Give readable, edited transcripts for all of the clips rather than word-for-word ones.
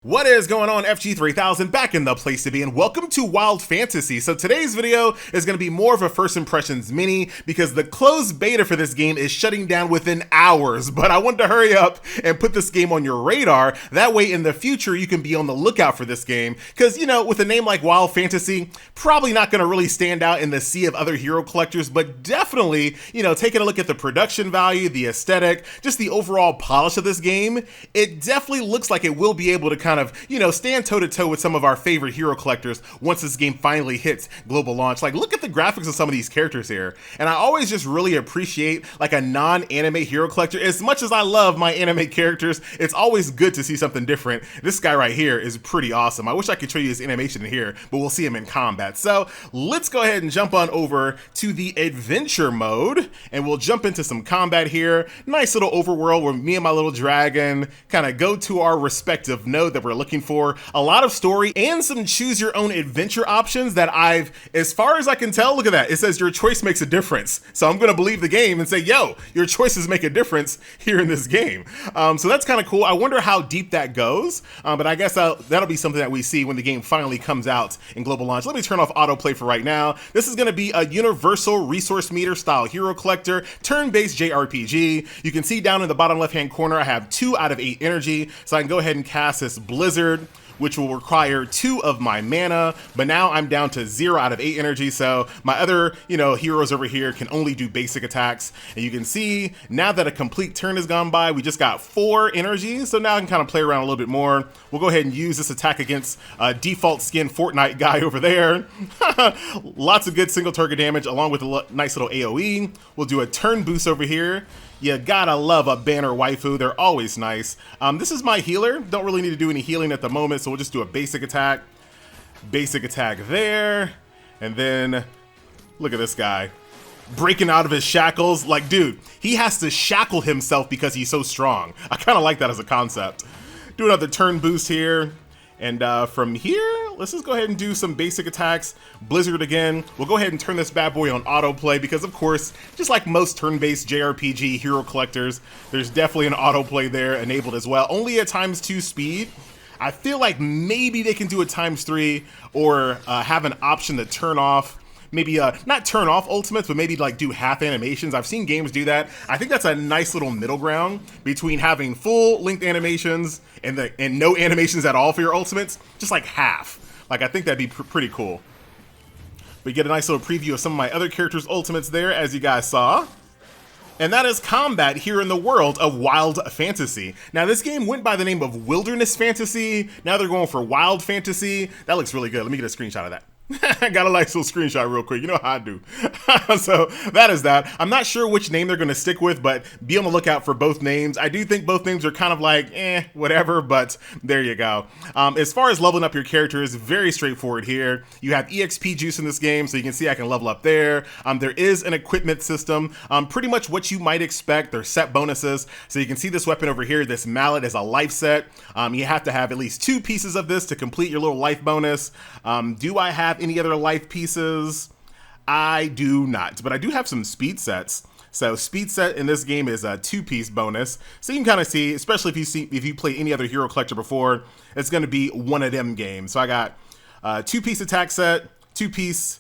What is going on, FG3000, back in the place to be, and welcome to Wild Fantasy. So today's video is going to be more of a first impressions mini because the closed beta for this game is shutting down within hours, but I wanted to hurry up and put this game on your radar. That way in the future you can be on the lookout for this game because, you know, with a name like Wild Fantasy, probably not going to really stand out in the sea of other hero collectors, but definitely, you know, taking a look at the production value, the aesthetic, just the overall polish of this game, it definitely looks like it will be able to kind of, you know, stand toe-to-toe with some of our favorite hero collectors once this game finally hits global launch. Like, look at the graphics of some of these characters here. And I always just really appreciate like a non-anime hero collector. As much as I love my anime characters, it's always good to see something different. This guy right here is pretty awesome. I wish I could show you his animation in here, but we'll see him in combat. So let's go ahead and jump on over to the adventure mode and we'll jump into some combat here. Nice little overworld where me and my little dragon kind of go to our respective node that we're looking for. A lot of story and some choose your own adventure options that as far as I can tell, look at that. It says your choice makes a difference. So I'm going to believe the game and say, yo, your choices make a difference here in this game. So that's kind of cool. I wonder how deep that goes. But I guess that'll be something that we see when the game finally comes out in global launch. Let me turn off autoplay for right now. This is going to be a universal resource meter style hero collector, turn-based JRPG. You can see down in the bottom left-hand corner, I have 2 out of 8 energy. So I can go ahead and cast this Blizzard, which will require 2 of my mana, but now I'm down to 0 out of 8 energy, so my other, you know, heroes over here can only do basic attacks. And you can see, now that a complete turn has gone by, we just got 4 energy, so now I can kind of play around a little bit more. We'll go ahead and use this attack against default skin Fortnite guy over there. Lots of good single target damage, along with a nice little AoE. We'll do a turn boost over here. You gotta love a banner waifu, they're always nice. This is my healer, don't really need to do any healing at the moment, so we'll just do a basic attack. Basic attack there, and then look at this guy. Breaking out of his shackles, like dude, he has to shackle himself because he's so strong. I kinda like that as a concept. Do another turn boost here. And from here, let's just go ahead and do some basic attacks. Blizzard again. We'll go ahead and turn this bad boy on autoplay because, of course, just like most turn-based JRPG hero collectors, there's definitely an autoplay there enabled as well. Only at ×2 speed. I feel like maybe they can do a ×3 or have an option to turn off. Maybe not turn off ultimates, but maybe like do half animations. I've seen games do that. I think that's a nice little middle ground between having full length animations and no animations at all for your ultimates, just like half. Like I think that'd be pretty cool. We get a nice little preview of some of my other characters' ultimates there, as you guys saw. And that is combat here in the world of Wild Fantasy. Now this game went by the name of Wilderness Fantasy. Now they're going for Wild Fantasy. That looks really good. Let me get a screenshot of that. I got a nice little screenshot real quick. You know how I do. So that is that. I'm not sure which name they're going to stick with, but be on the lookout for both names. I do think both names are kind of like, whatever, but there you go. As far as leveling up your characters, very straightforward here. You have EXP juice in this game, so you can see I can level up there. There is an equipment system, pretty much what you might expect. There's set bonuses. So you can see this weapon over here, this mallet is a life set. You have to have at least 2 pieces of this to complete your little life bonus. Do I have any other life pieces? I do not, but I do have some speed sets. So speed set in this game is a 2-piece bonus. So you can kind of see, especially if you play any other hero collector before, it's going to be one of them games. So I got 2-piece attack set, 2-piece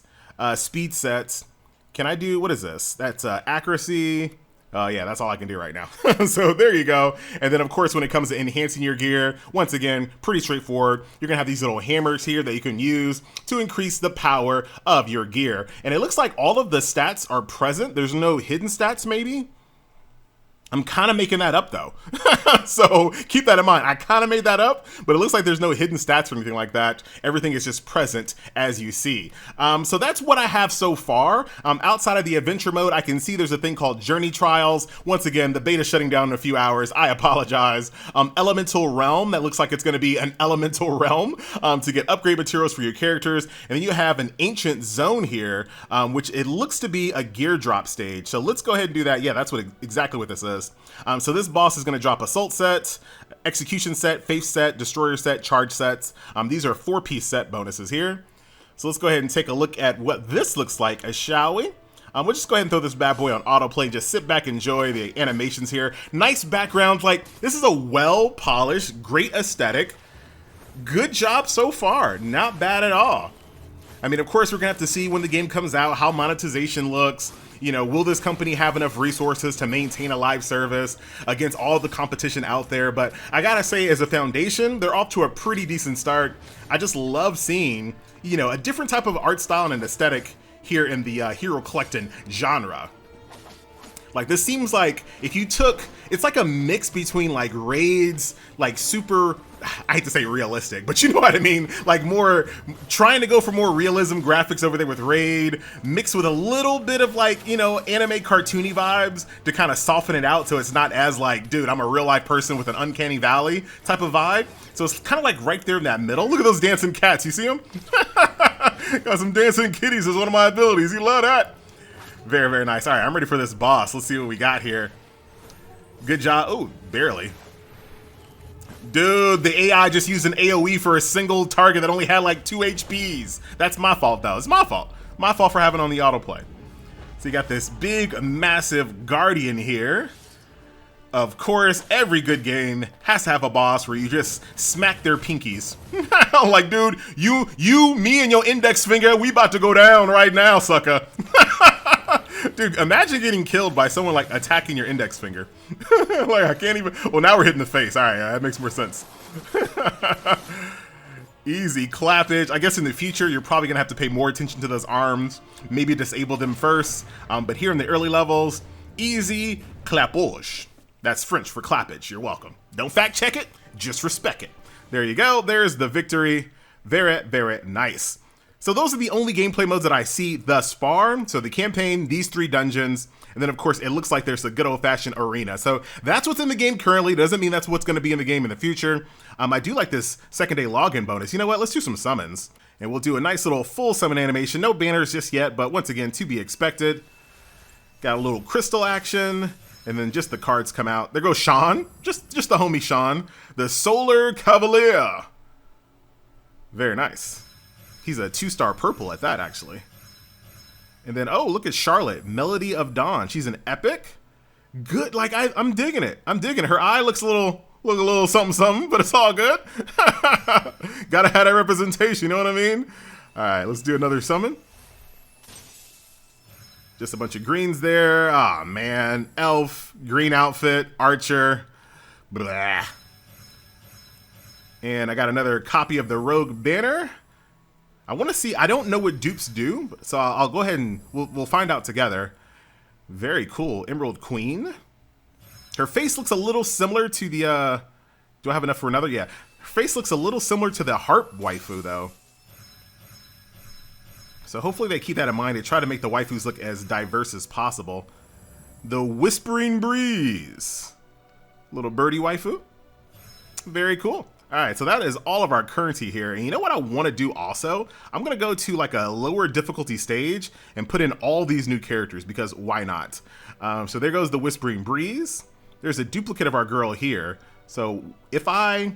speed sets. Can I do, what is this? That's accuracy. Yeah, that's all I can do right now. So there you go. And then of course, when it comes to enhancing your gear, once again, pretty straightforward. You're gonna have these little hammers here that you can use to increase the power of your gear. And it looks like all of the stats are present. There's no hidden stats maybe. I'm kind of making that up though. So keep that in mind. I kind of made that up, but it looks like there's no hidden stats or anything like that. Everything is just present as you see. So that's what I have so far. Outside of the adventure mode, I can see there's a thing called Journey Trials. Once again, the beta's shutting down in a few hours. I apologize. Elemental Realm, that looks like it's going to be an elemental realm to get upgrade materials for your characters. And then you have an Ancient Zone here, which it looks to be a gear drop stage. So let's go ahead and do that. Yeah, that's exactly what this is. So this boss is going to drop assault set, execution set, faith set, destroyer set, charge sets. These are 4-piece set bonuses here. So let's go ahead and take a look at what this looks like, shall we? We'll just go ahead and throw this bad boy on autoplay and just sit back and enjoy the animations here. Nice background, like this is a well-polished, great aesthetic. good job so far. Not bad at all. I mean, of course, we're gonna have to see when the game comes out how monetization looks. You know, will this company have enough resources to maintain a live service against all the competition out there? But I gotta say, as a foundation, they're off to a pretty decent start. I just love seeing, you know, a different type of art style and aesthetic here in the hero collecting genre. Like, this seems like if you took, it's like a mix between like raids, like super, I hate to say realistic, but you know what I mean? Like more, trying to go for more realism graphics over there with raid, mixed with a little bit of like, you know, anime cartoony vibes to kind of soften it out so it's not as like, dude, I'm a real life person with an uncanny valley type of vibe. So it's kind of like right there in that middle. Look at those dancing cats, you see them? Got some dancing kitties is one of my abilities. You love that. Very, very nice. All right, I'm ready for this boss. Let's see what we got here. Good job. Oh, barely. Dude, the AI just used an AoE for a single target that only had like 2 HPs. That's my fault, though. It's my fault. My fault for having on the autoplay. So you got this big, massive guardian here. Of course, every good game has to have a boss where you just smack their pinkies. I'm like, dude, you, me, and your index finger, we about to go down right now, sucker. Dude, imagine getting killed by someone like attacking your index finger. Like, I can't even, well, now we're hitting the face. All right, that makes more sense. Easy clappage. I guess in the future, you're probably gonna have to pay more attention to those arms, maybe disable them first. But here in the early levels, easy clapage. That's French for clappage. You're welcome. Don't fact check it, just respect it. There you go. There's the victory. Very, very nice. So those are the only gameplay modes that I see thus far. So the campaign, these 3 dungeons, and then of course it looks like there's a good old-fashioned arena. So that's what's in the game currently. Doesn't mean that's what's going to be in the game in the future. I do like this second day login bonus. You know what? Let's do some summons. And we'll do a nice little full summon animation. No banners just yet, but once again, to be expected. Got a little crystal action. And then just the cards come out. There goes Sean. Just the homie Sean. The Solar Cavalier. Very nice. He's a 2-star purple at that, actually. And then, oh, look at Charlotte. Melody of Dawn. She's an epic. Good. Like, I'm digging it. I'm digging it. Her eye looks a little something, something, but it's all good. Gotta have that representation, you know what I mean? All right, let's do another summon. Just a bunch of greens there. Ah, man. Elf, green outfit, archer. Blah. And I got another copy of the Rogue banner. I want to see, I don't know what dupes do, so I'll go ahead and we'll find out together. Very cool. Emerald Queen. Her face looks a little similar to the, do I have enough for another? Yeah. Her face looks a little similar to the Harp waifu, though. So hopefully they keep that in mind. They try to make the waifus look as diverse as possible. The Whispering Breeze. Little birdie waifu. Very cool. All right, so that is all of our currency here. And you know what I want to do also? I'm going to go to like a lower difficulty stage and put in all these new characters because why not? So there goes the Whispering Breeze. There's a duplicate of our girl here. So if I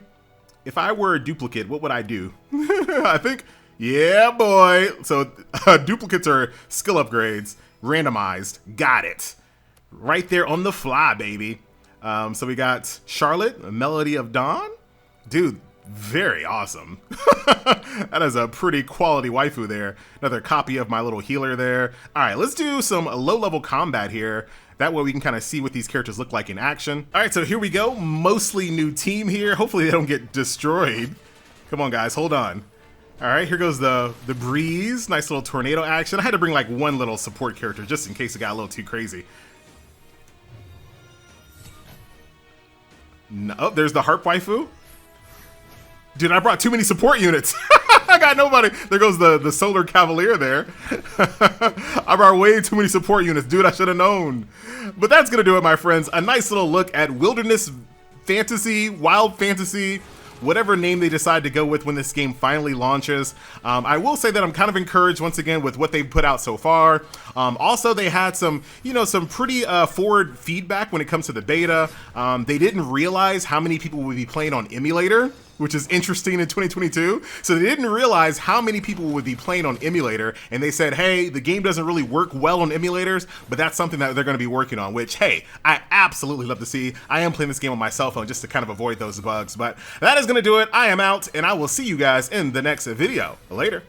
were a duplicate, what would I do? I think, yeah, boy. So duplicates are skill upgrades, randomized. Got it. Right there on the fly, baby. So we got Charlotte, Melody of Dawn. Dude, very awesome. That is a pretty quality waifu there. Another copy of my little healer there. All right, let's do some low-level combat here. That way we can kind of see what these characters look like in action. All right, so here we go. Mostly new team here. Hopefully they don't get destroyed. Come on, guys, hold on. All right, here goes the breeze. Nice little tornado action. I had to bring like one little support character just in case it got a little too crazy. No, oh, there's the Harp waifu. Dude, I brought too many support units. I got nobody. There goes the Solar Cavalier there. I brought way too many support units. Dude, I should have known. But that's going to do it, my friends. A nice little look at wilderness fantasy, wild fantasy, whatever name they decide to go with when this game finally launches. I will say that I'm kind of encouraged once again with what they've put out so far. Also, they had some, some pretty forward feedback when it comes to the beta. They didn't realize how many people would be playing on emulator. which is interesting in 2022. So they didn't realize how many people would be playing on emulator, and they said, hey, the game doesn't really work well on emulators, but that's something that they're going to be working on, which, hey, I absolutely love to see. I am playing this game on my cell phone just to kind of avoid those bugs, but that is going to do it. I am out, and I will see you guys in the next video. Later.